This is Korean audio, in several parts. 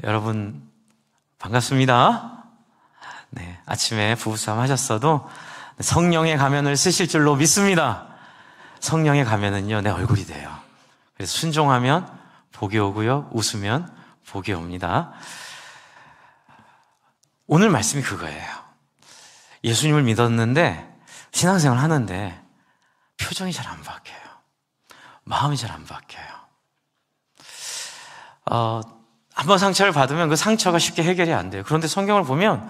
여러분 반갑습니다. 네, 아침에 부부싸움 하셨어도 성령의 가면을 쓰실 줄로 믿습니다. 성령의 가면은요, 내 얼굴이 돼요. 그래서 순종하면 복이 오고요, 웃으면 복이 옵니다. 오늘 말씀이 그거예요. 예수님을 믿었는데 신앙생활 하는데 표정이 잘 안 바뀌어요. 마음이 잘 안 바뀌어요. 한번 상처를 받으면 그 상처가 쉽게 해결이 안 돼요. 그런데 성경을 보면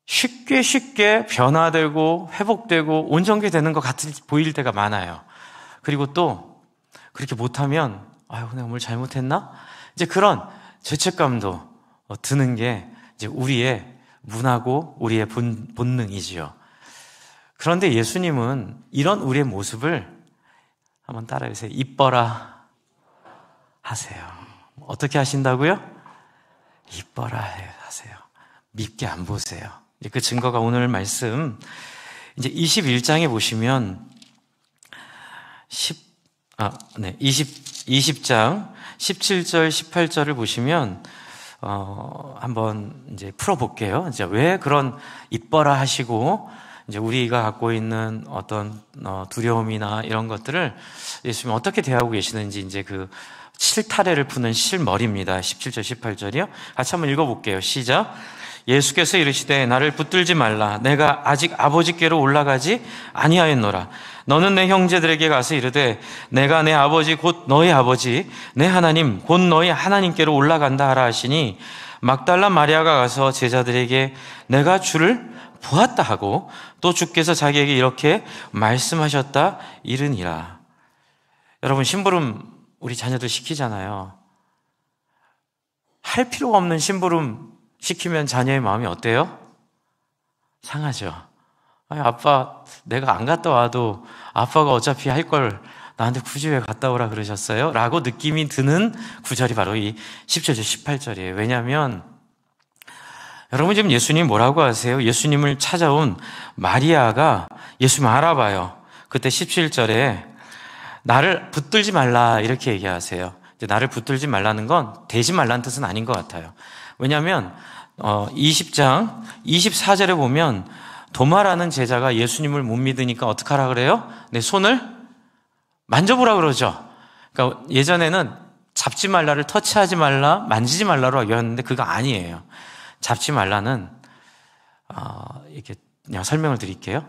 쉽게 변화되고 회복되고 온전케되는 것 같이 보일 때가 많아요. 그리고 또 그렇게 못하면 내가 뭘 잘못했나? 이제 그런 죄책감도 드는 게 이제 우리의 문화고 우리의 본능이지요. 그런데 예수님은 이런 우리의 모습을 한번 따라해주세요. 이뻐라 하세요. 어떻게 하신다고요? 이뻐라 하세요. 밉게 안 보세요. 이제 그 증거가 오늘 말씀, 이제 21장에 보시면 20장 17절 18절을 보시면 한번 이제 풀어볼게요. 이제 왜 그런 이뻐라 하시고 이제 우리가 갖고 있는 어떤 두려움이나 이런 것들을 예수님이 어떻게 대하고 계시는지 이제 그 실타래를 푸는 실머리입니다. 17절 18절이요. 같이 한번 읽어볼게요. 시작. 예수께서 이르시되 나를 붙들지 말라. 내가 아직 아버지께로 올라가지 아니하였노라. 너는 내 형제들에게 가서 이르되 내가 내 아버지 곧 너희 아버지 내 하나님 곧 너희 하나님께로 올라간다 하라 하시니 막달라 마리아가 가서 제자들에게 내가 주를 보았다 하고 또 주께서 자기에게 이렇게 말씀하셨다 이르니라. 여러분, 심부름 우리 자녀들 시키잖아요. 할 필요가 없는 심부름 시키면 자녀의 마음이 어때요? 상하죠. 아빠 내가 안 갔다 와도 아빠가 어차피 할 걸 나한테 굳이 왜 갔다 오라 그러셨어요? 라고 느낌이 드는 구절이 바로 이 17절 18절이에요. 왜냐하면 여러분, 지금 예수님 뭐라고 하세요? 예수님을 찾아온 마리아가 예수님 알아봐요. 그때 17절에 나를 붙들지 말라 이렇게 얘기하세요. 이제 나를 붙들지 말라는 건 대지 말라는 뜻은 아닌 것 같아요. 왜냐하면 20장 24절에 보면 도마라는 제자가 예수님을 못 믿으니까 어떻게 하라 그래요? 내 손을 만져보라 그러죠. 그러니까 예전에는 잡지 말라를 터치하지 말라, 만지지 말라로 얘기했는데 그거 아니에요. 잡지 말라는 이렇게 그냥 설명을 드릴게요.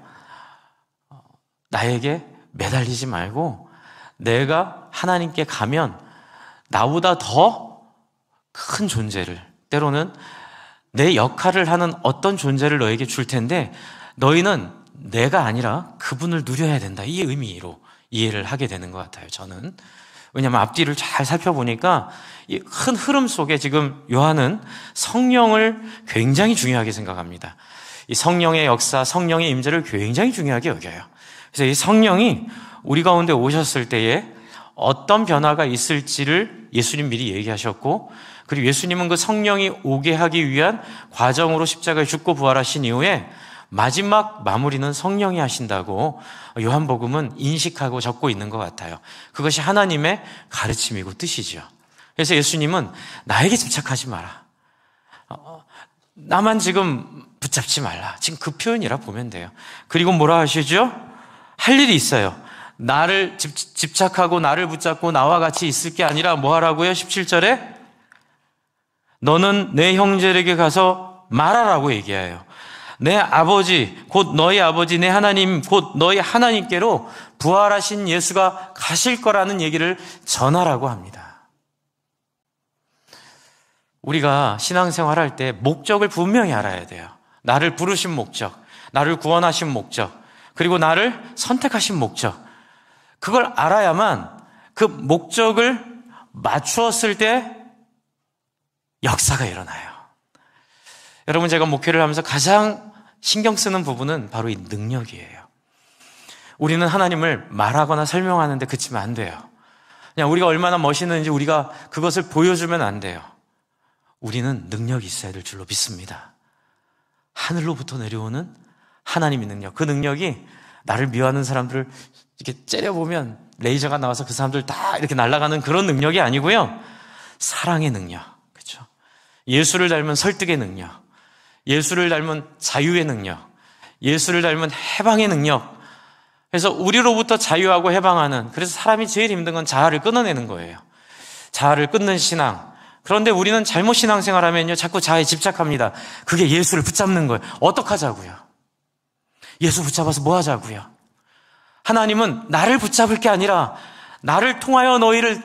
나에게 매달리지 말고 내가 하나님께 가면 나보다 더 큰 존재를, 때로는 내 역할을 하는 어떤 존재를 너에게 줄 텐데 너희는 내가 아니라 그분을 누려야 된다. 이 의미로 이해를 하게 되는 것 같아요, 저는. 왜냐하면 앞뒤를 잘 살펴보니까 이 큰 흐름 속에 지금 요한은 성령을 굉장히 중요하게 생각합니다. 이 성령의 역사, 성령의 임재를 굉장히 중요하게 여겨요. 그래서 이 성령이 우리 가운데 오셨을 때에 어떤 변화가 있을지를 예수님 미리 얘기하셨고, 그리고 예수님은 그 성령이 오게 하기 위한 과정으로 십자가에 죽고 부활하신 이후에 마지막 마무리는 성령이 하신다고 요한복음은 인식하고 적고 있는 것 같아요. 그것이 하나님의 가르침이고 뜻이죠. 그래서 예수님은 나에게 집착하지 마라. 나만 지금 붙잡지 말라. 지금 그 표현이라 보면 돼요. 그리고 뭐라 하시죠? 할 일이 있어요. 나를 집착하고 나를 붙잡고 나와 같이 있을 게 아니라 뭐 하라고요? 17절에 너는 내 형제에게 가서 말하라고 얘기해요. 내 아버지 곧 너희 아버지 내 하나님 곧 너희 하나님께로 부활하신 예수가 가실 거라는 얘기를 전하라고 합니다. 우리가 신앙생활 할 때 목적을 분명히 알아야 돼요. 나를 부르신 목적, 나를 구원하신 목적, 그리고 나를 선택하신 목적, 그걸 알아야만 그 목적을 맞추었을 때 역사가 일어나요. 여러분, 제가 목회를 하면서 가장 신경 쓰는 부분은 바로 이 능력이에요. 우리는 하나님을 말하거나 설명하는데 그치면 안 돼요. 그냥 우리가 얼마나 멋있는지 우리가 그것을 보여주면 안 돼요. 우리는 능력이 있어야 될 줄로 믿습니다. 하늘로부터 내려오는 하나님의 능력, 그 능력이 나를 미워하는 사람들을 이렇게 째려보면 레이저가 나와서 그 사람들 다 이렇게 날아가는 그런 능력이 아니고요. 사랑의 능력, 그렇죠? 예수를 닮은 설득의 능력, 예수를 닮은 자유의 능력, 예수를 닮은 해방의 능력. 그래서 우리로부터 자유하고 해방하는, 그래서 사람이 제일 힘든 건 자아를 끊어내는 거예요. 자아를 끊는 신앙. 그런데 우리는 잘못 신앙생활하면요, 자꾸 자아에 집착합니다. 그게 예수를 붙잡는 거예요. 어떡하자고요? 예수 붙잡아서 뭐 하자고요? 하나님은 나를 붙잡을 게 아니라 나를 통하여 너희를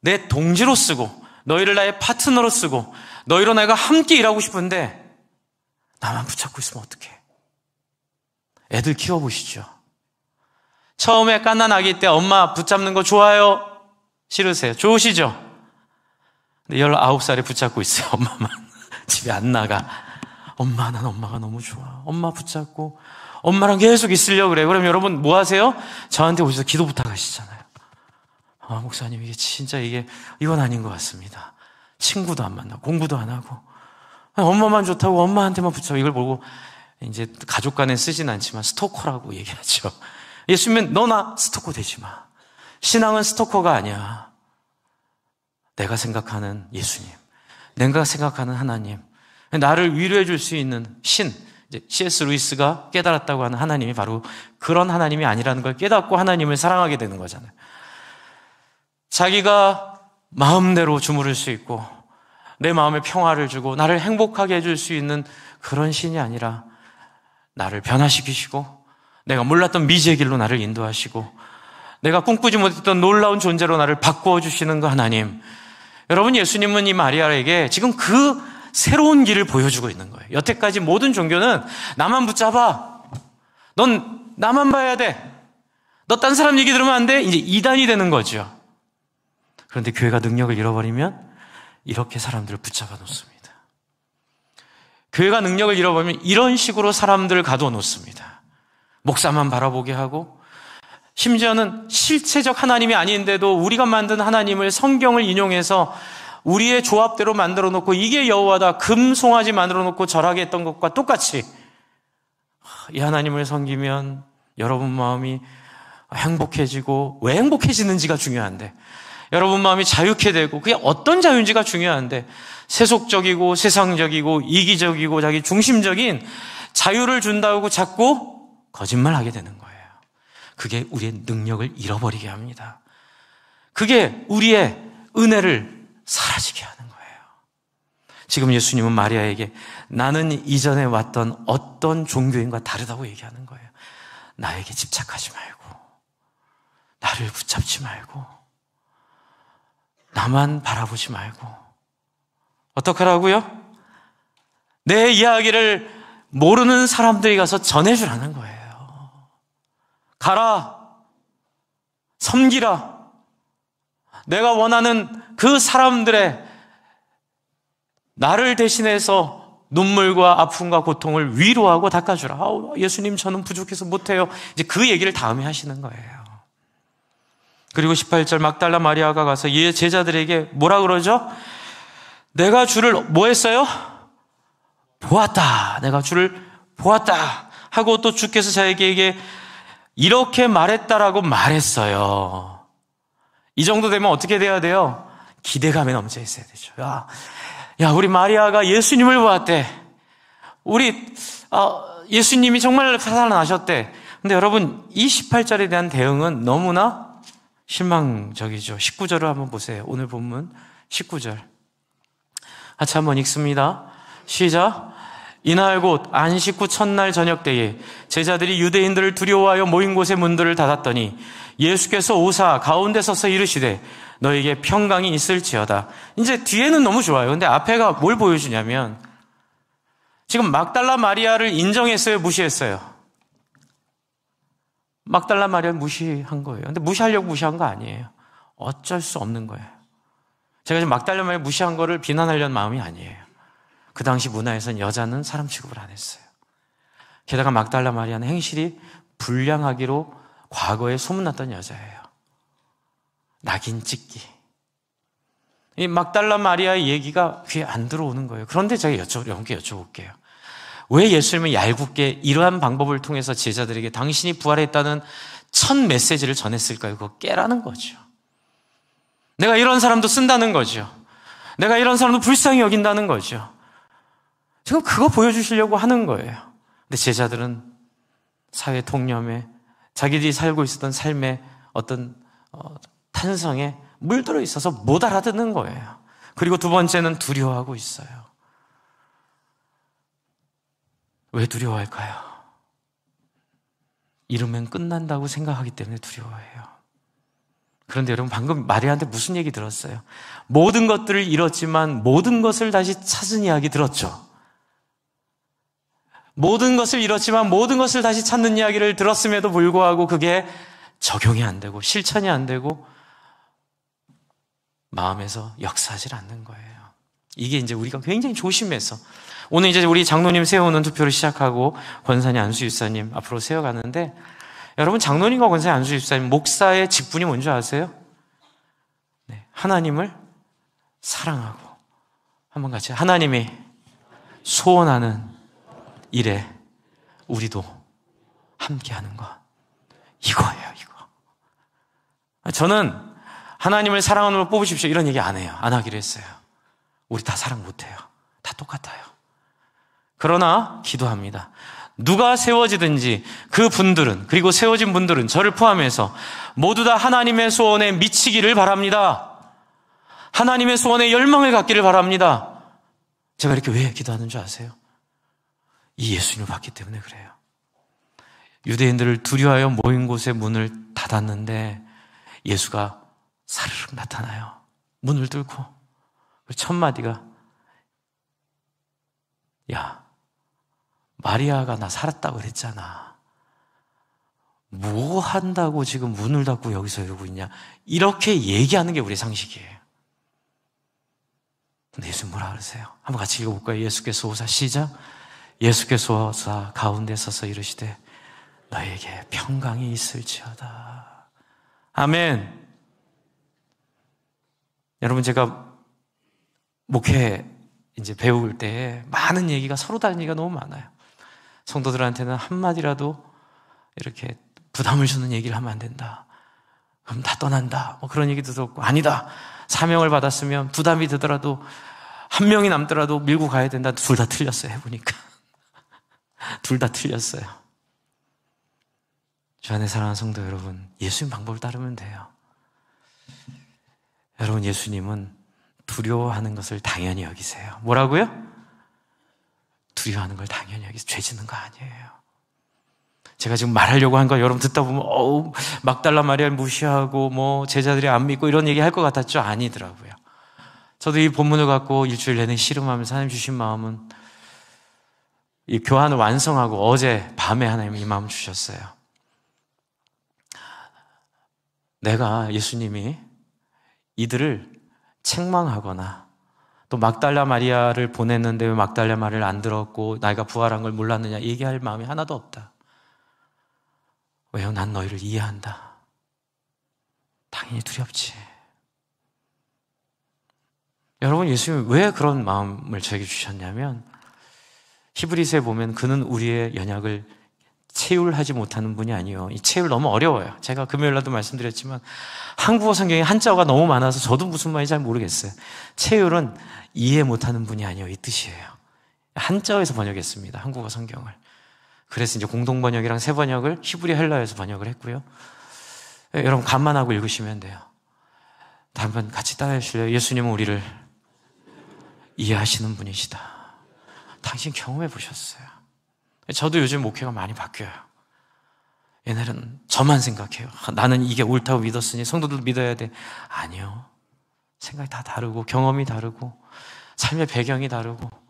내 동지로 쓰고 너희를 나의 파트너로 쓰고 너희로 내가 함께 일하고 싶은데 나만 붙잡고 있으면 어떡해? 애들 키워보시죠. 처음에 갓난 아기 때 엄마 붙잡는 거 좋아요? 싫으세요? 좋으시죠? 근데 19살에 붙잡고 있어요. 엄마만. 집에 안 나가. 엄마, 난 엄마가 너무 좋아. 엄마 붙잡고 엄마랑 계속 있으려고 그래요. 그럼 여러분 뭐 하세요? 저한테 오셔서 기도 부탁하시잖아요. 아, 목사님, 이게 진짜 이건 아닌 것 같습니다. 친구도 안 만나고 공부도 안 하고 엄마만 좋다고 엄마한테만 붙잡고, 이걸 보고 이제 가족 간에 쓰진 않지만 스토커라고 얘기하죠. 예수님은 너나 스토커 되지 마. 신앙은 스토커가 아니야. 내가 생각하는 예수님, 내가 생각하는 하나님, 나를 위로해 줄 수 있는 신, C.S. 루이스가 깨달았다고 하는 하나님이 바로 그런 하나님이 아니라는 걸 깨닫고 하나님을 사랑하게 되는 거잖아요. 자기가 마음대로 주무를 수 있고 내 마음에 평화를 주고 나를 행복하게 해줄 수 있는 그런 신이 아니라 나를 변화시키시고 내가 몰랐던 미지의 길로 나를 인도하시고 내가 꿈꾸지 못했던 놀라운 존재로 나를 바꾸어 주시는 그 하나님. 여러분, 예수님은 이 마리아에게 지금 그 새로운 길을 보여주고 있는 거예요. 여태까지 모든 종교는 나만 붙잡아. 넌 나만 봐야 돼. 너 딴 사람 얘기 들으면 안 돼. 이제 이단이 되는 거죠. 그런데 교회가 능력을 잃어버리면 이렇게 사람들을 붙잡아 놓습니다. 교회가 능력을 잃어버리면 이런 식으로 사람들을 가두어 놓습니다. 목사만 바라보게 하고, 심지어는 실체적 하나님이 아닌데도 우리가 만든 하나님을 성경을 인용해서 우리의 조합대로 만들어 놓고 이게 여호와다, 금송아지 만들어 놓고 절하게 했던 것과 똑같이 이 하나님을 섬기면 여러분 마음이 행복해지고, 왜 행복해지는지가 중요한데, 여러분 마음이 자유케 되고, 그게 어떤 자유인지가 중요한데, 세속적이고 세상적이고 이기적이고 자기 중심적인 자유를 준다고 자꾸 거짓말하게 되는 거예요. 그게 우리의 능력을 잃어버리게 합니다. 그게 우리의 은혜를 사라지게 하는 거예요. 지금 예수님은 마리아에게 나는 이전에 왔던 어떤 종교인과 다르다고 얘기하는 거예요. 나에게 집착하지 말고, 나를 붙잡지 말고, 나만 바라보지 말고, 어떡하라고요? 내 이야기를 모르는 사람들이 가서 전해주라는 거예요. 가라, 섬기라. 내가 원하는 그 사람들의 나를 대신해서 눈물과 아픔과 고통을 위로하고 닦아주라. 예수님, 저는 부족해서 못해요. 이제 그 얘기를 다음에 하시는 거예요. 그리고 18절, 막달라 마리아가 가서 이 제자들에게 뭐라 그러죠? 내가 주를 뭐 했어요? 보았다. 내가 주를 보았다. 하고 또 주께서 자기에게 이렇게 말했다라고 말했어요. 이 정도 되면 어떻게 돼야 돼요? 기대감에 넘쳐 있어야 되죠. 야, 우리 마리아가 예수님을 보았대. 예수님이 정말 살아나셨대. 근데 여러분, 이 18절에 대한 대응은 너무나 실망적이죠. 19절을 한번 보세요. 오늘 본문 19절. 같이 한번 읽습니다. 시작. 이날 곧 안식 후 첫날 저녁 때에 제자들이 유대인들을 두려워하여 모인 곳의 문들을 닫았더니 예수께서 오사 가운데 서서 이르시되 너에게 평강이 있을지어다. 이제 뒤에는 너무 좋아요. 근데 앞에가 뭘 보여주냐면, 지금 막달라 마리아를 인정했어요, 무시했어요? 막달라 마리아를 무시한 거예요. 근데 무시하려고 무시한 거 아니에요. 어쩔 수 없는 거예요. 제가 지금 막달라 마리아 무시한 거를 비난하려는 마음이 아니에요. 그 당시 문화에서는 여자는 사람 취급을 안 했어요. 게다가 막달라 마리아는 행실이 불량하기로 과거에 소문났던 여자예요. 낙인 찍기. 이 막달라 마리아의 얘기가 귀에 안 들어오는 거예요. 그런데 제가 여러분께 여쭤볼게요. 왜 예수님은 얄궂게 이러한 방법을 통해서 제자들에게 당신이 부활했다는 첫 메시지를 전했을까요? 그거 깨라는 거죠. 내가 이런 사람도 쓴다는 거죠. 내가 이런 사람도 불쌍히 여긴다는 거죠. 지금 그거 보여주시려고 하는 거예요. 근데 제자들은 사회 통념에 자기들이 살고 있었던 삶의 어떤 탄성에 물들어 있어서 못 알아듣는 거예요. 그리고 두 번째는 두려워하고 있어요. 왜 두려워할까요? 이러면 끝난다고 생각하기 때문에 두려워해요. 그런데 여러분, 방금 마리아한테 무슨 얘기 들었어요? 모든 것들을 잃었지만 모든 것을 다시 찾은 이야기 들었죠. 모든 것을 잃었지만 모든 것을 다시 찾는 이야기를 들었음에도 불구하고 그게 적용이 안 되고 실천이 안 되고 마음에서 역사하지 않는 거예요. 이게 이제 우리가 굉장히 조심해서, 오늘 이제 우리 장로님 세우는 투표를 시작하고 권사님, 안수 집사님 앞으로 세워가는데, 여러분, 장로님과 권사님, 안수 집사님 목사의 직분이 뭔지 아세요? 네, 하나님을 사랑하고, 한번 같이, 하나님이 소원하는 일에 우리도 함께하는 것, 이거예요. 이거. 저는 하나님을 사랑하는 걸 뽑으십시오 이런 얘기 안 해요. 안 하기로 했어요. 우리 다 사랑 못해요. 다 똑같아요. 그러나 기도합니다. 누가 세워지든지 그 분들은, 그리고 세워진 분들은 저를 포함해서 모두 다 하나님의 소원에 미치기를 바랍니다. 하나님의 소원에 열망을 갖기를 바랍니다. 제가 이렇게 왜 기도하는 줄 아세요? 이 예수님을 봤기 때문에 그래요. 유대인들을 두려워하여 모인 곳에 문을 닫았는데 예수가 사르륵 나타나요. 문을 뚫고. 첫 마디가, 야, 마리아가 나 살았다고 그랬잖아. 뭐 한다고 지금 문을 닫고 여기서 이러고 있냐. 이렇게 얘기하는 게 우리의 상식이에요. 근데 예수님 뭐라 그러세요? 한번 같이 읽어볼까요? 예수께서 오사, 시작. 예수께서 오사 가운데 서서 이르시되 너에게 평강이 있을지어다. 아멘. 여러분, 제가 목회 이제 배울 때 많은 얘기가, 서로 다른 얘기가 너무 많아요. 성도들한테는 한마디라도 이렇게 부담을 주는 얘기를 하면 안 된다. 그럼 다 떠난다. 뭐 그런 얘기도 들었고, 아니다. 사명을 받았으면 부담이 되더라도 한 명이 남더라도 밀고 가야 된다. 둘 다 틀렸어요. 해보니까. 둘 다 틀렸어요. 주 안에 사랑하는 성도 여러분, 예수님 방법을 따르면 돼요. 여러분, 예수님은 두려워하는 것을 당연히 여기세요. 뭐라고요? 두려워하는 걸 당연히 여기서 죄 짓는 거 아니에요. 제가 지금 말하려고 한 거 여러분 듣다 보면 막달라 마리아를 무시하고 뭐 제자들이 안 믿고 이런 얘기 할 것 같았죠? 아니더라고요. 저도 이 본문을 갖고 일주일 내내 씨름하면서 하나님 주신 마음은 이 교환을 완성하고 어제 밤에 하나님이 이 마음 주셨어요. 내가, 예수님이 이들을 책망하거나 또 막달라 마리아를 보냈는데 왜 막달라 마리아를 안 들었고 내가 부활한 걸 몰랐느냐 얘기할 마음이 하나도 없다. 왜요? 난 너희를 이해한다. 당연히 두렵지. 여러분, 예수님이 왜 그런 마음을 저에게 주셨냐면, 히브리서에 보면 그는 우리의 연약을 체휼하지 못하는 분이 아니요. 이 체휼 너무 어려워요. 제가 금요일날도 말씀드렸지만 한국어 성경에 한자어가 너무 많아서 저도 무슨 말인지 잘 모르겠어요. 체휼은 이해 못하는 분이 아니요, 이 뜻이에요. 한자어에서 번역했습니다. 한국어 성경을. 그래서 이제 공동번역이랑 새번역을 히브리 헬라어에서 번역을 했고요. 여러분 감만하고 읽으시면 돼요. 한번 같이 따라해 주실래요? 예수님은 우리를 이해하시는 분이시다. 당신 경험해 보셨어요. 저도 요즘 목회가 많이 바뀌어요. 옛날에는 저만 생각해요. 나는 이게 옳다고 믿었으니 성도들도 믿어야 돼. 아니요. 생각이 다 다르고 경험이 다르고 삶의 배경이 다르고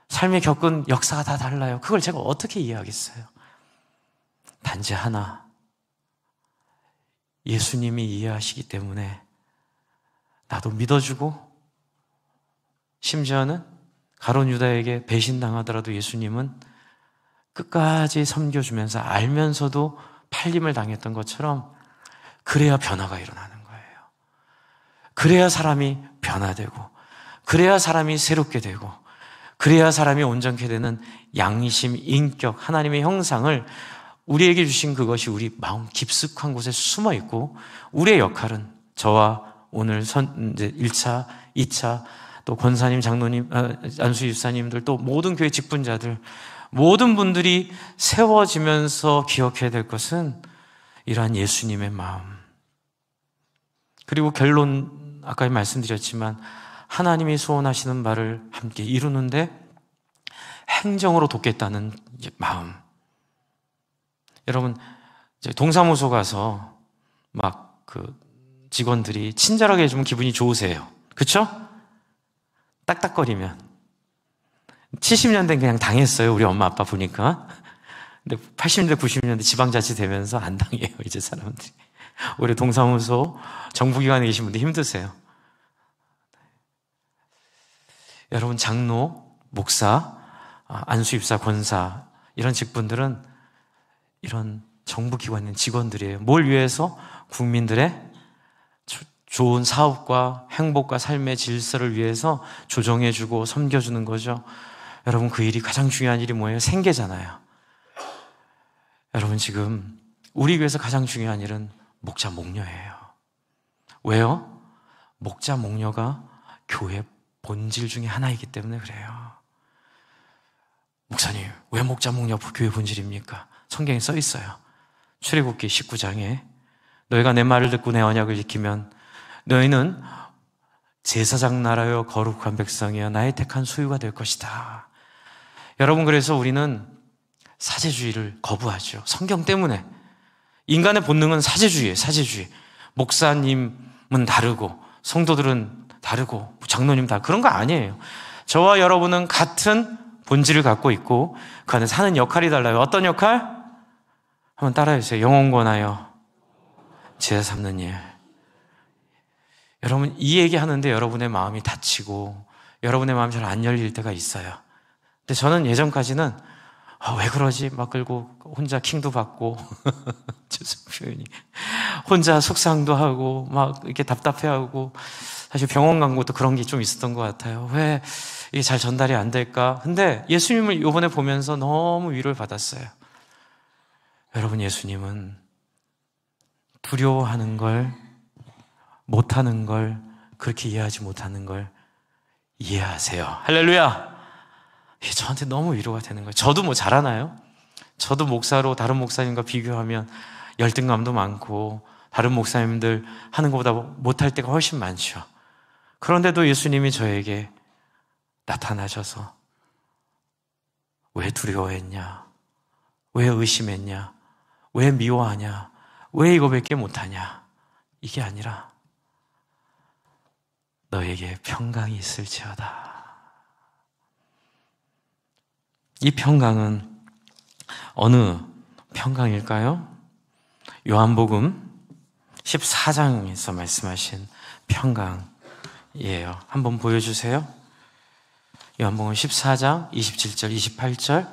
삶에 겪은 역사가 다 달라요. 그걸 제가 어떻게 이해하겠어요? 단지 하나, 예수님이 이해하시기 때문에 나도 믿어주고, 심지어는 가룟 유다에게 배신당하더라도 예수님은 끝까지 섬겨주면서 알면서도 팔림을 당했던 것처럼 그래야 변화가 일어나는 거예요. 그래야 사람이 변화되고, 그래야 사람이 새롭게 되고, 그래야 사람이 온전케 되는 양심, 인격, 하나님의 형상을 우리에게 주신 그것이 우리 마음 깊숙한 곳에 숨어 있고, 우리의 역할은 저와 오늘 이제 1차, 2차 또 권사님, 장로님, 안수 집사님들, 또 모든 교회 직분자들, 모든 분들이 세워지면서 기억해야 될 것은 이러한 예수님의 마음. 그리고 결론, 아까 말씀드렸지만 하나님이 소원하시는 바를 함께 이루는데 행정으로 돕겠다는 마음. 여러분, 동사무소 가서 막 직원들이 친절하게 해주면 기분이 좋으세요. 그쵸? 딱딱거리면. 70년대는 그냥 당했어요. 우리 엄마 아빠 보니까. 근데 80년대, 90년대 지방자치 되면서 안 당해요. 이제 사람들이. 우리 동사무소 정부기관에 계신 분들 힘드세요. 여러분, 장로, 목사, 안수입사, 권사 이런 직분들은 이런 정부기관의 직원들이에요. 뭘 위해서? 국민들의 좋은 사업과 행복과 삶의 질서를 위해서 조정해주고 섬겨주는 거죠. 여러분, 그 일이 가장 중요한 일이 뭐예요? 생계잖아요. 여러분, 지금 우리 교회에서 가장 중요한 일은 목자, 목녀예요. 왜요? 목자, 목녀가 교회 본질 중에 하나이기 때문에 그래요. 목사님, 왜 목자, 목녀 교회 본질입니까? 성경에 써 있어요. 출애굽기 19장에 너희가 내 말을 듣고 내 언약을 지키면 너희는 제사장 나라여 거룩한 백성이여 나의 택한 소유가 될 것이다. 여러분, 그래서 우리는 사제주의를 거부하죠. 성경 때문에. 인간의 본능은 사제주의예요. 사제주의. 목사님은 다르고 성도들은 다르고 장로님 다 그런 거 아니에요. 저와 여러분은 같은 본질을 갖고 있고 그 안에 사는 역할이 달라요. 어떤 역할? 한번 따라해주세요. 영혼 권하여 제사 삼는 일. 여러분, 이 얘기하는데 여러분의 마음이 다치고 여러분의 마음이 잘 안 열릴 때가 있어요. 근데 저는 예전까지는 왜 그러지? 막 끌고 혼자 킹도 받고 죄송 표현이 혼자 속상도 하고 막 이렇게 답답해하고 사실 병원 간 것도 그런 게 좀 있었던 것 같아요. 왜 이게 잘 전달이 안 될까? 근데 예수님을 이번에 보면서 너무 위로를 받았어요. 여러분, 예수님은 두려워하는 걸, 못하는 걸, 그렇게 이해하지 못하는 걸 이해하세요. 할렐루야! 이게 저한테 너무 위로가 되는 거예요. 저도 뭐 잘하나요? 저도 목사로 다른 목사님과 비교하면 열등감도 많고 다른 목사님들 하는 것보다 못할 때가 훨씬 많죠. 그런데도 예수님이 저에게 나타나셔서 왜 두려워했냐? 왜 의심했냐? 왜 미워하냐? 왜 이거밖에 못하냐? 이게 아니라 너에게 평강이 있을지어다. 이 평강은 어느 평강일까요? 요한복음 14장에서 말씀하신 평강이에요. 한번 보여주세요. 요한복음 14장 27절, 28절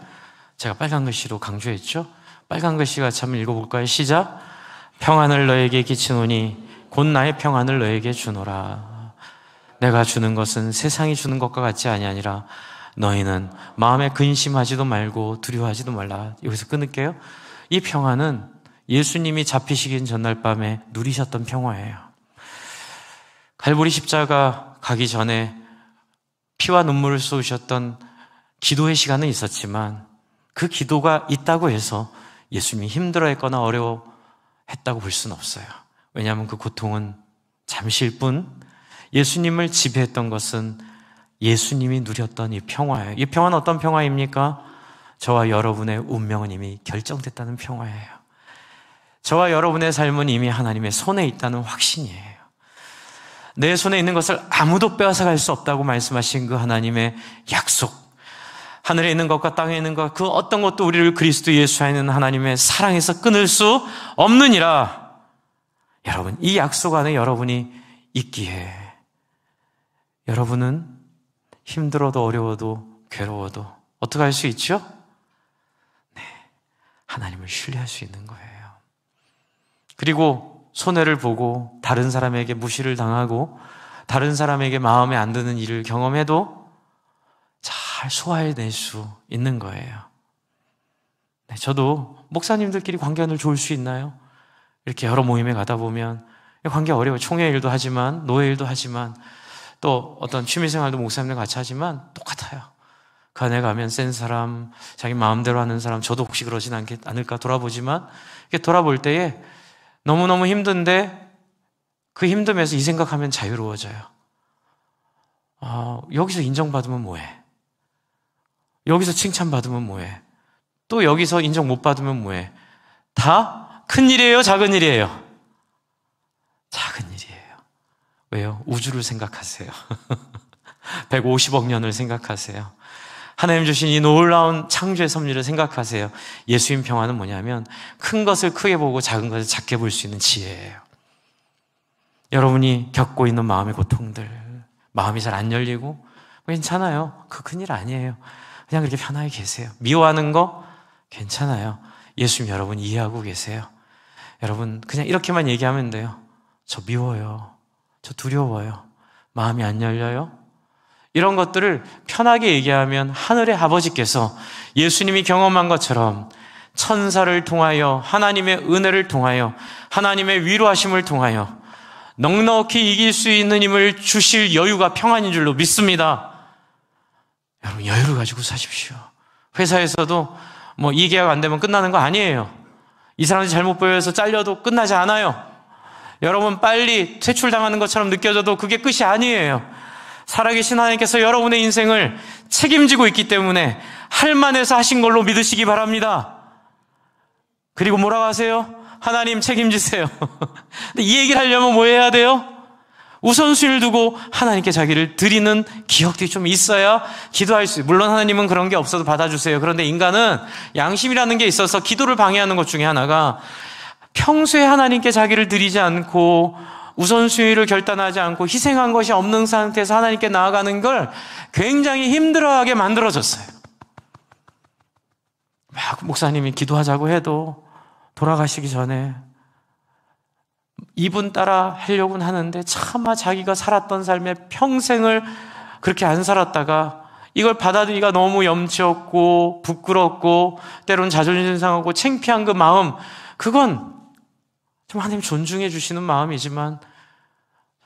제가 빨간 글씨로 강조했죠? 빨간 글씨 같이 한번 읽어볼까요? 시작! 평안을 너에게 끼치노니 곧 나의 평안을 너에게 주노라. 내가 주는 것은 세상이 주는 것과 같지 아니하니라. 너희는 마음에 근심하지도 말고 두려워하지도 말라. 여기서 끊을게요. 이 평화는 예수님이 잡히시긴 전날 밤에 누리셨던 평화예요. 갈보리 십자가 가기 전에 피와 눈물을 쏟으셨던 기도의 시간은 있었지만 그 기도가 있다고 해서 예수님이 힘들어했거나 어려워했다고 볼 수는 없어요. 왜냐하면 그 고통은 잠시일 뿐 예수님을 지배했던 것은 예수님이 누렸던 이 평화예요. 이 평화는 어떤 평화입니까? 저와 여러분의 운명은 이미 결정됐다는 평화예요. 저와 여러분의 삶은 이미 하나님의 손에 있다는 확신이에요. 내 손에 있는 것을 아무도 빼앗아갈 수 없다고 말씀하신 그 하나님의 약속. 하늘에 있는 것과 땅에 있는 것, 그 어떤 것도 우리를 그리스도 예수 안에 있는 하나님의 사랑에서 끊을 수 없느니라. 여러분, 이 약속 안에 여러분이 있기에 여러분은 힘들어도 어려워도 괴로워도 어떻게 할 수 있죠? 네, 하나님을 신뢰할 수 있는 거예요. 그리고 손해를 보고 다른 사람에게 무시를 당하고 다른 사람에게 마음에 안 드는 일을 경험해도 잘 소화해낼 수 있는 거예요. 네, 저도 목사님들끼리 관계가 늘 좋을 수 있나요? 이렇게 여러 모임에 가다 보면 관계 어려워요. 총회 일도 하지만 노예 일도 하지만 또 어떤 취미생활도 목사님들 같이 하지만 똑같아요. 그 안에 가면 센 사람, 자기 마음대로 하는 사람, 저도 혹시 그러진 않을까 돌아보지만, 이렇게 돌아볼 때에 너무너무 힘든데 그 힘듦에서 이 생각하면 자유로워져요. 여기서 인정받으면 뭐해? 여기서 칭찬받으면 뭐해? 또 여기서 인정 못 받으면 뭐해? 다 큰 일이에요? 작은 일이에요? 작은 일이에요. 왜요? 우주를 생각하세요. 150억 년을 생각하세요. 하나님 주신 이 놀라운 창조의 섭리를 생각하세요. 예수님 평화는 뭐냐면 큰 것을 크게 보고 작은 것을 작게 볼 수 있는 지혜예요. 여러분이 겪고 있는 마음의 고통들, 마음이 잘 안 열리고 괜찮아요. 그 큰일 아니에요. 그냥 그렇게 편하게 계세요. 미워하는 거 괜찮아요. 예수님 여러분 이해하고 계세요. 여러분 그냥 이렇게만 얘기하면 돼요. 저 미워요. 저 두려워요. 마음이 안 열려요. 이런 것들을 편하게 얘기하면 하늘의 아버지께서 예수님이 경험한 것처럼 천사를 통하여 하나님의 은혜를 통하여 하나님의 위로하심을 통하여 넉넉히 이길 수 있는 힘을 주실 여유가 평안인 줄로 믿습니다. 여러분 여유를 가지고 사십시오. 회사에서도 이 계약 안 되면 끝나는 거 아니에요. 이 사람이 잘못 보여서 잘려도 끝나지 않아요. 여러분 빨리 퇴출당하는 것처럼 느껴져도 그게 끝이 아니에요. 살아계신 하나님께서 여러분의 인생을 책임지고 있기 때문에 할 만해서 하신 걸로 믿으시기 바랍니다. 그리고 뭐라고 하세요? 하나님 책임지세요. 근데 이 얘기를 하려면 뭐 해야 돼요? 우선순위를 두고 하나님께 자기를 드리는 기억들이 좀 있어야 기도할 수 있어요. 물론 하나님은 그런 게 없어도 받아주세요. 그런데 인간은 양심이라는 게 있어서 기도를 방해하는 것 중에 하나가 평소에 하나님께 자기를 드리지 않고 우선순위를 결단하지 않고 희생한 것이 없는 상태에서 하나님께 나아가는 걸 굉장히 힘들어하게 만들어졌어요. 막 목사님이 기도하자고 해도 돌아가시기 전에 이분 따라 하려고는 하는데 차마 자기가 살았던 삶의 평생을 그렇게 안 살았다가 이걸 받아들이기가 너무 염치 없고 부끄럽고 때로는 자존심 상하고 창피한 그 마음, 그건 좀 하나님 존중해 주시는 마음이지만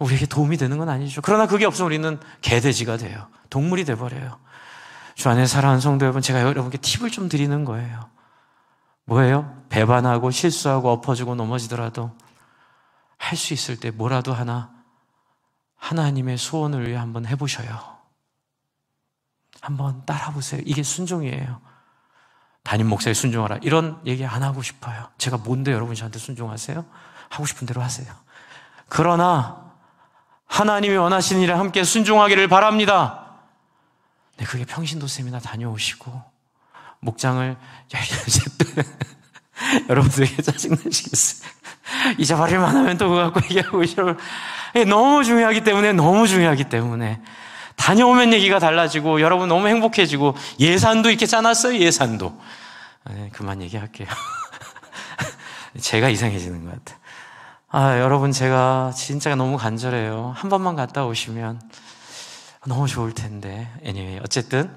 우리에게 도움이 되는 건 아니죠. 그러나 그게 없으면 우리는 개돼지가 돼요. 동물이 돼버려요. 주 안에 사랑하는 성도 여러분, 제가 여러분께 팁을 좀 드리는 거예요. 뭐예요? 배반하고 실수하고 엎어지고 넘어지더라도 할 수 있을 때 뭐라도 하나 하나님의 소원을 위해 한번 해보셔요. 한번 따라보세요. 이게 순종이에요. 담임 목사에 순종하라 이런 얘기 안 하고 싶어요. 제가 뭔데 여러분이 저한테 순종하세요? 하고 싶은 대로 하세요. 그러나 하나님이 원하시는 일에 함께 순종하기를 바랍니다. 네, 그게 평신도쌤이나 다녀오시고 목장을 여러분들에게 짜증나시겠어요? 잊어버릴만 하면 또 그거 갖고 얘기하고 있어요. 너무 중요하기 때문에 다녀오면 얘기가 달라지고 여러분 너무 행복해지고 예산도 이렇게 짜놨어요. 예산도. 네, 그만 얘기할게요. 제가 이상해지는 것 같아요. 여러분 제가 진짜 너무 간절해요. 한 번만 갔다 오시면 너무 좋을 텐데. anyway, 어쨌든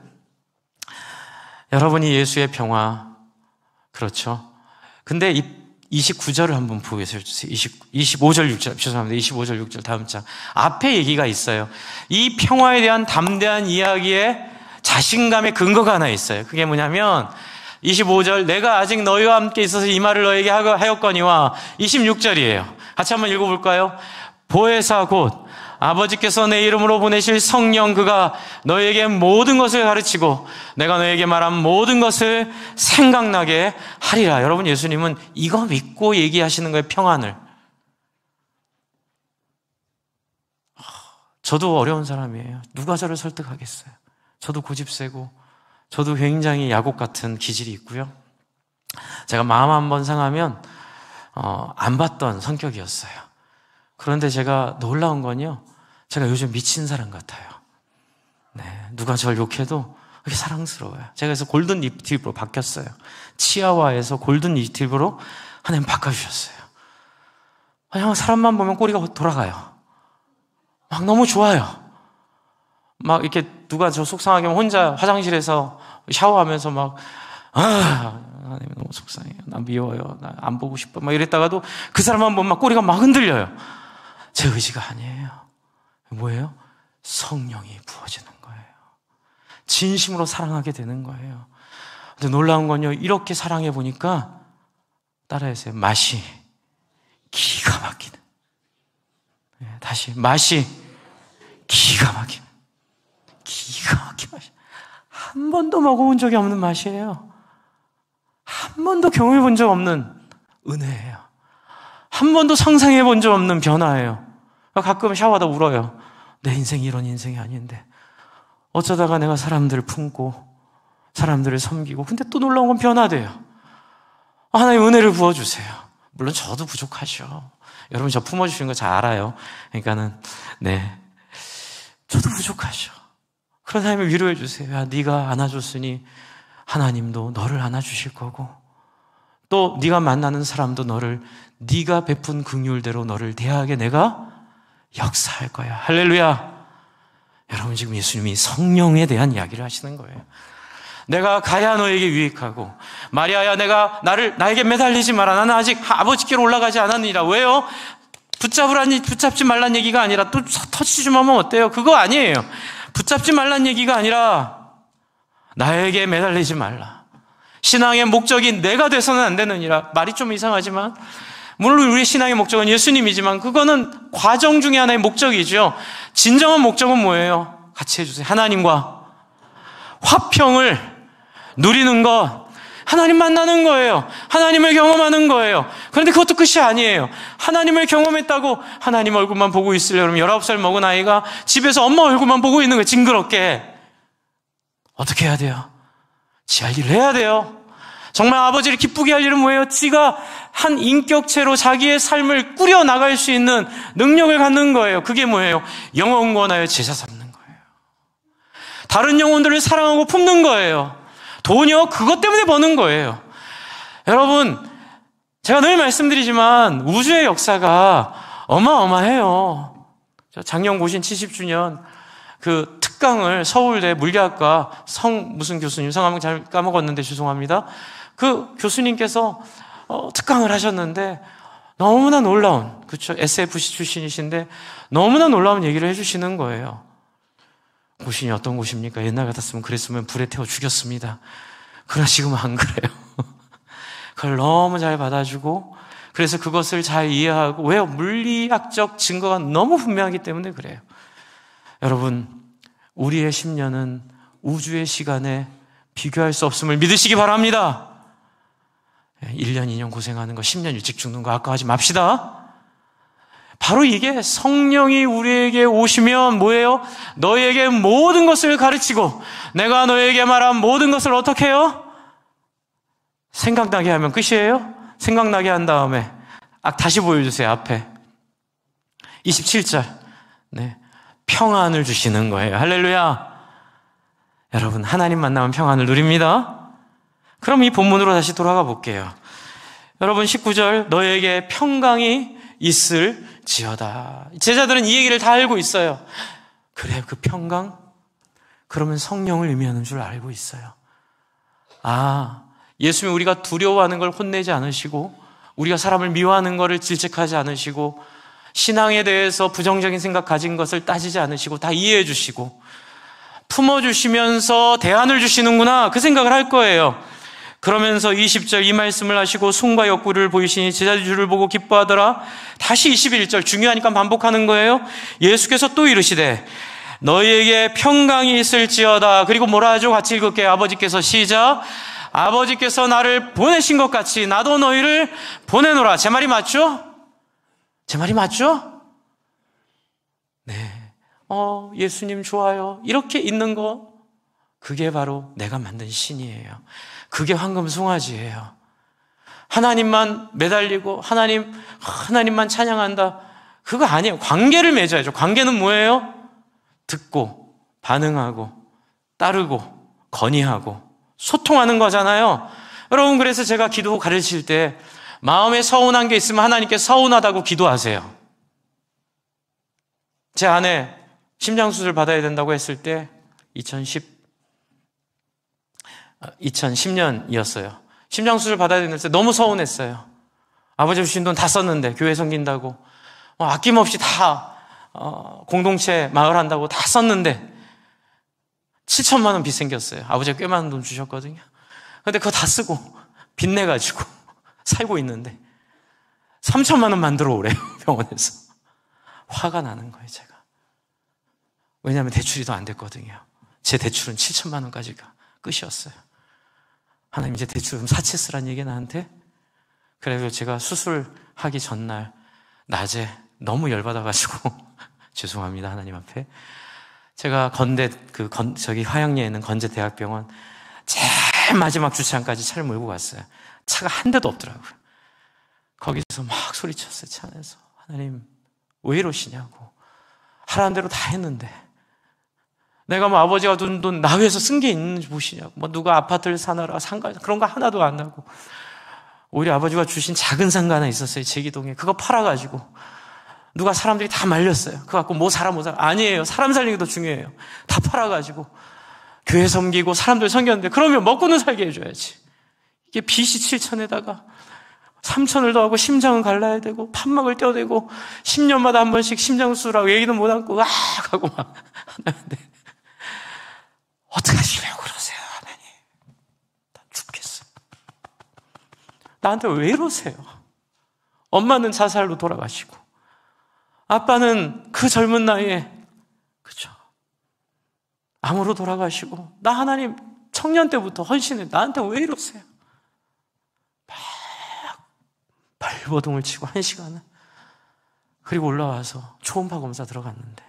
여러분이 예수의 평화, 그렇죠? 근데 이 29절을 한번 보여주세요. 25절 6절, 죄송합니다. 25절 6절 다음 장 앞에 얘기가 있어요. 이 평화에 대한 담대한 이야기에 자신감의 근거가 하나 있어요. 그게 뭐냐면 25절 내가 아직 너희와 함께 있어서 이 말을 너에게 하였거니와 26절이에요. 같이 한번 읽어볼까요? 보혜사 곧 아버지께서 내 이름으로 보내실 성령 그가 너에게 모든 것을 가르치고 내가 너에게 말한 모든 것을 생각나게 하리라. 여러분 예수님은 이거 믿고 얘기하시는 거예요. 평안을. 저도 어려운 사람이에요. 누가 저를 설득하겠어요. 저도 고집세고 저도 굉장히 야곱 같은 기질이 있고요. 제가 마음 한번 상하면 안 봤던 성격이었어요. 그런데 제가 놀라운 건요, 제가 요즘 미친 사람 같아요. 네, 누가 저를 욕해도 그렇게 사랑스러워요. 제가 그래서 골든 리트리버로 바뀌었어요. 치아와에서 골든 리트리버로 하나님 바꿔주셨어요. 그냥 사람만 보면 꼬리가 돌아가요. 막 너무 좋아요. 막 이렇게 누가 저 속상하게 하면 혼자 화장실에서 샤워하면서 막 하나님 너무 속상해요. 나 미워요. 나 안 보고 싶어. 막 이랬다가도 그 사람만 보면 막 꼬리가 막 흔들려요. 제 의지가 아니에요. 뭐예요? 성령이 부어지는 거예요. 진심으로 사랑하게 되는 거예요. 근데 놀라운 건요, 이렇게 사랑해 보니까 따라해서요, 맛이 기가 막히는. 다시 맛이 기가 막히는. 기가 막힌 맛이. 한 번도 먹어본 적이 없는 맛이에요. 한 번도 경험해 본 적 없는 은혜예요. 한 번도 상상해 본 적 없는 변화예요. 가끔 샤워하다 울어요. 내 인생이 이런 인생이 아닌데 어쩌다가 내가 사람들을 품고 사람들을 섬기고, 근데 또 놀라운 건 변화돼요. 하나님 은혜를 부어주세요. 물론 저도 부족하죠. 여러분 저 품어주시는 거 잘 알아요. 그러니까는 저도 부족하죠. 그런 하나님을 위로해 주세요. 야, 네가 안아줬으니 하나님도 너를 안아주실 거고, 또 네가 만나는 사람도 너를 네가 베푼 긍휼대로 너를 대하게 내가 역사할 거야. 할렐루야. 여러분 지금 예수님이 성령에 대한 이야기를 하시는 거예요. 내가 가야 너에게 유익하고, 마리아야 내가 나에게 매달리지 마라. 나는 아직 아버지께로 올라가지 않았느니라. 왜요? 붙잡지 말란 얘기가 아니라, 또 터치 좀 하면 어때요? 그거 아니에요. 붙잡지 말란 얘기가 아니라 나에게 매달리지 말라. 신앙의 목적이 내가 돼서는 안 되느니라. 말이 좀 이상하지만 물론 우리 신앙의 목적은 예수님이지만 그거는 과정 중에 하나의 목적이죠. 진정한 목적은 뭐예요? 같이 해주세요. 하나님과 화평을 누리는 것, 하나님 만나는 거예요. 하나님을 경험하는 거예요. 그런데 그것도 끝이 아니에요. 하나님을 경험했다고 하나님 얼굴만 보고 있으려고 그러면 19살 먹은 아이가 집에서 엄마 얼굴만 보고 있는 거예요. 징그럽게. 어떻게 해야 돼요? 지 할 일을 해야 돼요. 정말 아버지를 기쁘게 할 일은 뭐예요? 지가 한 인격체로 자기의 삶을 꾸려 나갈 수 있는 능력을 갖는 거예요. 그게 뭐예요? 영혼 권하여 제사 삼는 거예요. 다른 영혼들을 사랑하고 품는 거예요. 돈이요? 그것 때문에 버는 거예요. 여러분, 제가 늘 말씀드리지만 우주의 역사가 어마어마해요. 작년 고신 70주년 그 특강을 서울대 물리학과 무슨 교수님, 성함을 잘 까먹었는데 죄송합니다. 그 교수님께서 특강을 하셨는데 너무나 놀라운, 그렇죠? SFC 출신이신데 너무나 놀라운 얘기를 해주시는 거예요. 고신이 어떤 곳입니까? 옛날 같았으면 그랬으면 불에 태워 죽였습니다. 그러나 지금은 안 그래요. 그걸 너무 잘 받아주고, 그래서 그것을 잘 이해하고, 왜요? 물리학적 증거가 너무 분명하기 때문에 그래요. 여러분, 우리의 10년은 우주의 시간에 비교할 수 없음을 믿으시기 바랍니다. 1년, 2년 고생하는 거, 10년 일찍 죽는 거 아까워하지 맙시다. 바로 이게 성령이 우리에게 오시면 뭐예요? 너희에게 모든 것을 가르치고 내가 너희에게 말한 모든 것을 어떻게 해요? 생각나게 하면 끝이에요? 생각나게 한 다음에 다시 보여주세요. 앞에 27절 평안을 주시는 거예요. 할렐루야. 여러분, 하나님 만나면 평안을 누립니다. 그럼 이 본문으로 다시 돌아가 볼게요. 여러분, 19절 너희에게 평강이 있을지어다. 제자들은 이 얘기를 다 알고 있어요. 그래요, 그 평강? 그러면 성령을 의미하는 줄 알고 있어요. 예수님이 우리가 두려워하는 걸 혼내지 않으시고, 우리가 사람을 미워하는 것을 질책하지 않으시고, 신앙에 대해서 부정적인 생각 가진 것을 따지지 않으시고 다 이해해 주시고 품어주시면서 대안을 주시는구나, 그 생각을 할 거예요. 그러면서 20절 이 말씀을 하시고 숨과 욕구를 보이시니 제자들이 주를 보고 기뻐하더라. 다시 21절 중요하니까 반복하는 거예요. 예수께서 또 이르시되 너희에게 평강이 있을지어다. 그리고 뭐라 하죠? 같이 읽을게요. 아버지께서 시작. 아버지께서 나를 보내신 것 같이 나도 너희를 보내노라. 제 말이 맞죠? 제 말이 맞죠? 네. 예수님 좋아요. 이렇게 있는 거, 그게 바로 내가 만든 신이에요. 그게 황금송아지예요. 하나님만 매달리고 하나님만 찬양한다, 그거 아니에요. 관계를 맺어야죠. 관계는 뭐예요? 듣고 반응하고 따르고 건의하고 소통하는 거잖아요. 여러분, 그래서 제가 기도 가르칠 때 마음에 서운한 게 있으면 하나님께 서운하다고 기도하세요. 제 아내 심장수술 받아야 된다고 했을 때 2010년이었어요. 심장수술 받아야 되는데 너무 서운했어요. 아버지 주신 돈 다 썼는데 교회 섬긴다고 아낌없이 다 공동체 마을 한다고 다 썼는데 7천만 원 빚 생겼어요. 아버지가 꽤 많은 돈 주셨거든요. 근데 그거 다 쓰고 빚내가지고 살고 있는데 3천만 원 만들어 오래요, 병원에서. 화가 나는 거예요, 제가. 왜냐하면 대출이 더 안 됐거든요. 제 대출은 7천만 원까지가 끝이었어요. 하나님, 이제 대출 좀 사채 쓰란 얘기 나한테? 그래서 제가 수술하기 전날 낮에 너무 열받아가지고 죄송합니다, 하나님 앞에. 제가 저기 화양리에 있는 건재대학병원 제일 마지막 주차장까지 차를 몰고 갔어요. 차가 한 대도 없더라고요. 거기서 막 소리쳤어요, 차 안에서. 하나님, 왜 이러시냐고. 하라는 대로 다 했는데 내가 뭐 아버지가 돈 나 위해서 쓴 게 있는지 보시냐고. 뭐 누가 아파트를 사느라 상가 그런 거 하나도 안 나고, 오히려 아버지가 주신 작은 상가 하나 있었어요, 제기동에. 그거 팔아가지고 누가 사람들이 다 말렸어요. 그거 갖고 뭐 살아. 아니에요. 사람 살리는 게 더 중요해요. 다 팔아가지고 교회 섬기고 사람들 섬겼는데, 그러면 먹고는 살게 해줘야지. 이게 빚이 7천에다가 3천을 더하고 심장은 갈라야 되고 판막을 떼어대고 10년마다 한 번씩 심장수술하고 얘기도 못 하고 하고 막 하는데, 어떻게 하시려고 그러세요, 하나님? 나 죽겠어. 나한테 왜 이러세요? 엄마는 자살로 돌아가시고 아빠는 그 젊은 나이에, 그죠? 암으로 돌아가시고, 나 하나님 청년 때부터 헌신해. 나한테 왜 이러세요? 막 발버둥을 치고 1시간을. 그리고 올라와서 초음파 검사 들어갔는데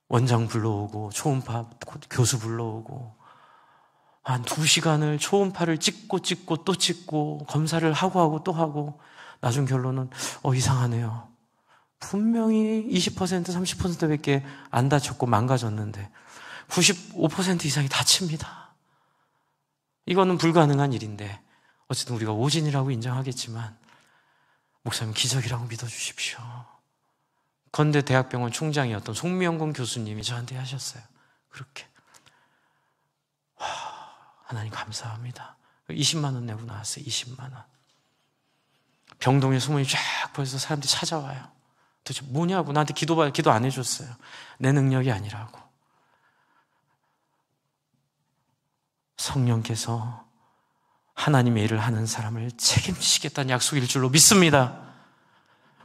원장 불러오고 초음파 교수 불러오고 한 2시간을 초음파를 찍고 또 찍고 검사를 하고 또 하고, 나중 결론은 이상하네요. 분명히 20% 30%밖에 안 다쳤고 망가졌는데 95% 이상이 다칩니다. 이거는 불가능한 일인데, 어쨌든 우리가 오진이라고 인정하겠지만 목사님 기적이라고 믿어주십시오. 건대대학병원 총장이었던 송미영군 교수님이 저한테 하셨어요. 그렇게. 하나님 감사합니다. 20만 원 내고 나왔어요. 20만 원. 병동에 소문이 쫙 퍼져서 사람들이 찾아와요. 도대체 뭐냐고. 나한테 기도 안 해줬어요. 내 능력이 아니라고. 성령께서 하나님의 일을 하는 사람을 책임지시겠다는 약속일 줄로 믿습니다.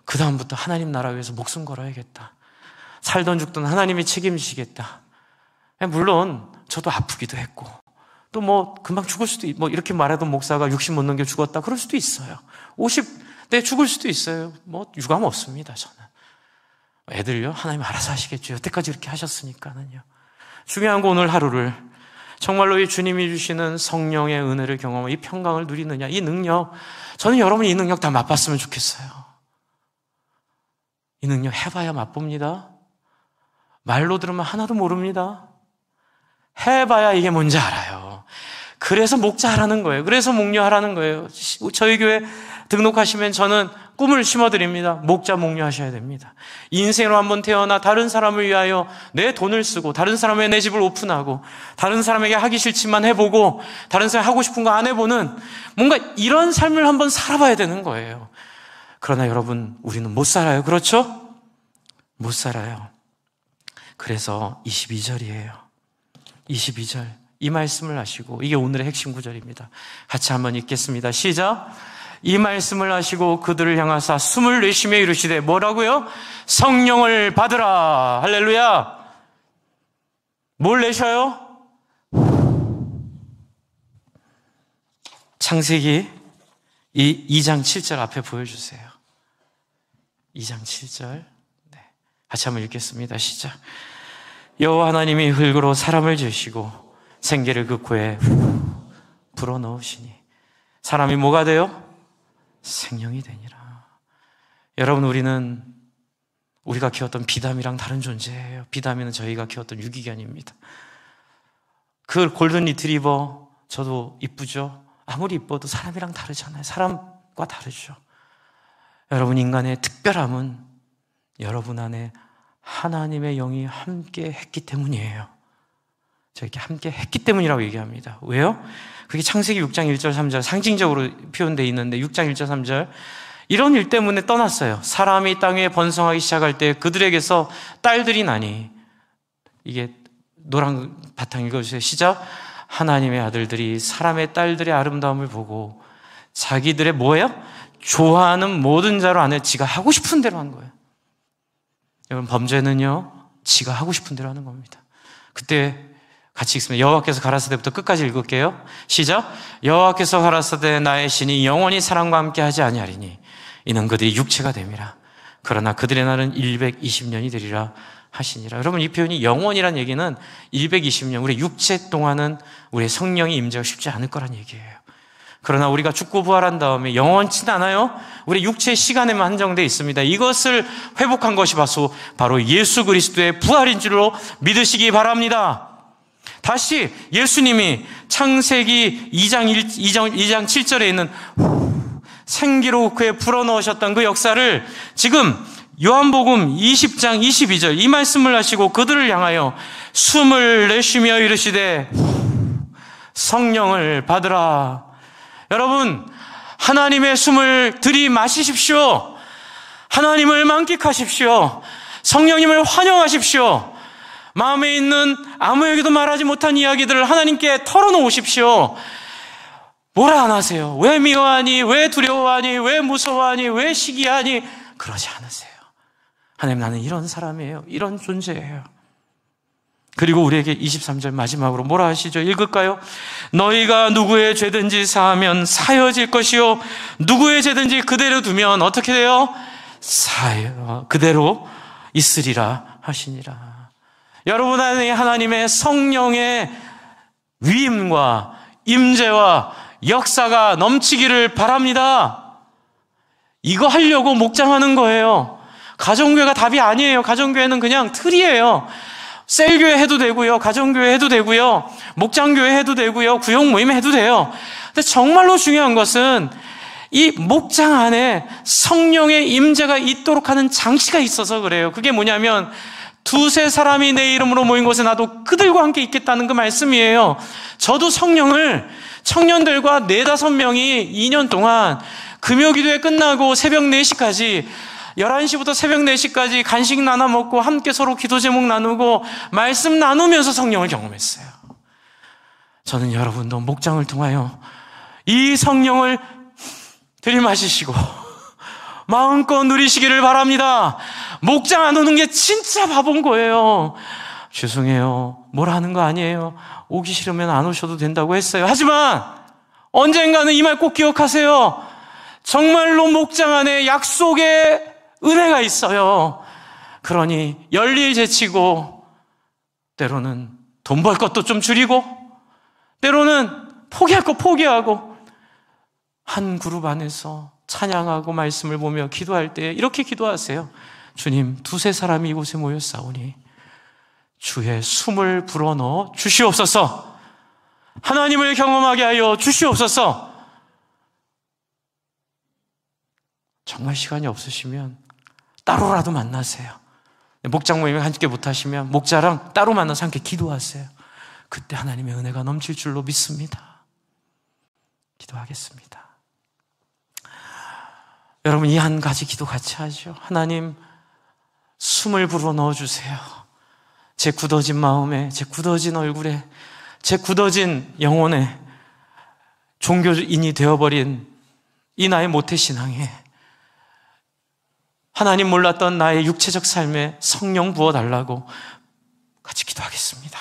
그 다음부터 하나님 나라 위해서 목숨 걸어야겠다. 살던 죽던 하나님이 책임지시겠다. 물론 저도 아프기도 했고, 또 뭐 금방 죽을 수도 있고, 뭐 이렇게 말하던 목사가 60 못 넘겨 죽었다 그럴 수도 있어요. 50대 죽을 수도 있어요. 뭐 유감 없습니다, 저는. 애들요? 하나님 알아서 하시겠죠. 여태까지 이렇게 하셨으니까는요. 중요한 거, 오늘 하루를 정말로 이 주님이 주시는 성령의 은혜를 경험하고 이 평강을 누리느냐, 이 능력, 저는 여러분이 이 능력 다 맛봤으면 좋겠어요. 이 능력 해봐야 맛봅니다. 말로 들으면 하나도 모릅니다. 해봐야 이게 뭔지 알아요. 그래서 목자 하라는 거예요. 그래서 목녀하라는 거예요. 저희 교회 등록하시면 저는 꿈을 심어드립니다. 목자 목녀하셔야 됩니다. 인생으로 한번 태어나 다른 사람을 위하여 내 돈을 쓰고, 다른 사람의 내 집을 오픈하고, 다른 사람에게 하기 싫지만 해보고, 다른 사람이 하고 싶은 거 안 해보는, 뭔가 이런 삶을 한번 살아봐야 되는 거예요. 그러나 여러분, 우리는 못 살아요. 그렇죠? 못 살아요. 그래서 22절이에요. 22절. 이 말씀을 하시고, 이게 오늘의 핵심 구절입니다. 같이 한번 읽겠습니다. 시작. 이 말씀을 하시고 그들을 향하사 숨을 내쉬며 이르시되, 뭐라고요? 성령을 받으라. 할렐루야. 뭘 내셔요? 창세기 2장 7절 앞에 보여주세요. 2장 7절. 네. 같이 한번 읽겠습니다. 시작. 여호와 하나님이 흙으로 사람을 지으시고 생기를 그 코에 불어넣으시니 사람이 뭐가 돼요? 생명이 되니라. 여러분, 우리가 키웠던 비담이랑 다른 존재예요. 비담이는 저희가 키웠던 유기견입니다. 그 골든 리트리버, 저도 이쁘죠? 아무리 이뻐도 사람이랑 다르잖아요. 사람과 다르죠. 여러분, 인간의 특별함은 여러분 안에 하나님의 영이 함께 했기 때문이에요. 저에게 함께 했기 때문이라고 얘기합니다. 왜요? 그게 창세기 6장 1절 3절 상징적으로 표현되어 있는데, 6장 1절 3절 이런 일 때문에 떠났어요. 사람이 땅 위에 번성하기 시작할 때 그들에게서 딸들이 나니, 이게 노란 바탕 읽어주세요. 시작. 하나님의 아들들이 사람의 딸들의 아름다움을 보고 자기들의 뭐예요? 좋아하는 모든 자로 안에 지가 하고 싶은 대로 한 거예요. 여러분, 범죄는요, 지가 하고 싶은 대로 하는 겁니다. 그때 같이 읽습니다. 여호와께서 가라사대부터 끝까지 읽을게요. 시작. 여호와께서 가라사대 나의 신이 영원히 사람과 함께 하지 아니하리니 이는 그들이 육체가 됨이라. 그러나 그들의 날은 120년이 되리라 하시니라. 여러분, 이 표현이 영원이란 얘기는 120년, 우리 육체 동안은 우리의 성령의 임재가 쉽지 않을 거란 얘기예요. 그러나 우리가 죽고 부활한 다음에 영원치는 않아요. 우리 육체의 시간에만 한정되어 있습니다. 이것을 회복한 것이 바로 예수 그리스도의 부활인 줄로 믿으시기 바랍니다. 다시 예수님이 창세기 2장 7절에 있는 생기로 그에 불어넣으셨던 그 역사를 지금 요한복음 20장 22절 이 말씀을 하시고 그들을 향하여 숨을 내쉬며 이르시되 성령을 받으라. 여러분, 하나님의 숨을 들이마시십시오. 하나님을 만끽하십시오. 성령님을 환영하십시오. 마음에 있는 아무에게도 말하지 못한 이야기들을 하나님께 털어놓으십시오. 뭐라 안 하세요? 왜 미워하니? 왜 두려워하니? 왜 무서워하니? 왜 시기하니? 그러지 않으세요. 하나님, 나는 이런 사람이에요. 이런 존재예요. 그리고 우리에게 23절 마지막으로 뭐라 하시죠? 읽을까요? 너희가 누구의 죄든지 사하면 사여질 것이요 누구의 죄든지 그대로 두면 어떻게 돼요? 그대로 있으리라 하시니라. 여러분 안에 하나님의 성령의 위임과 임재와 역사가 넘치기를 바랍니다. 이거 하려고 목장하는 거예요. 가정교회가 답이 아니에요. 가정교회는 그냥 틀이에요. 셀교회 해도 되고요, 가정교회 해도 되고요, 목장교회 해도 되고요, 구역모임 해도 돼요. 근데 정말로 중요한 것은 이 목장 안에 성령의 임재가 있도록 하는 장치가 있어서 그래요. 그게 뭐냐면 두세 사람이 내 이름으로 모인 곳에 나도 그들과 함께 있겠다는 그 말씀이에요. 저도 성령을 청년들과 4-5명이 2년 동안 금요기도회 끝나고 새벽 4시까지 11시부터 새벽 4시까지 간식 나눠 먹고 함께 서로 기도 제목 나누고 말씀 나누면서 성령을 경험했어요. 저는 여러분도 목장을 통하여 이 성령을 들이마시시고 마음껏 누리시기를 바랍니다. 목장 안 오는 게 진짜 바본 거예요. 죄송해요. 뭘 하는 거 아니에요. 오기 싫으면 안 오셔도 된다고 했어요. 하지만 언젠가는 이 말 꼭 기억하세요. 정말로 목장 안에 약속의 은혜가 있어요. 그러니 열일 제치고 때로는 돈 벌 것도 좀 줄이고 때로는 포기할 거 포기하고 한 그룹 안에서 찬양하고 말씀을 보며 기도할 때 이렇게 기도하세요. 주님, 2-3 사람이 이곳에 모였사오니 주의 숨을 불어넣어 주시옵소서. 하나님을 경험하게 하여 주시옵소서. 정말 시간이 없으시면 따로라도 만나세요. 목장 모임에 함께 못하시면 목자랑 따로 만나서 함께 기도하세요. 그때 하나님의 은혜가 넘칠 줄로 믿습니다. 기도하겠습니다. 여러분, 이 한 가지 기도 같이 하죠. 하나님, 숨을 불어넣어 주세요. 제 굳어진 마음에, 제 굳어진 얼굴에, 제 굳어진 영혼에, 종교인이 되어버린 이 나의 모태신앙에, 하나님 몰랐던 나의 육체적 삶에 성령 부어달라고 같이 기도하겠습니다.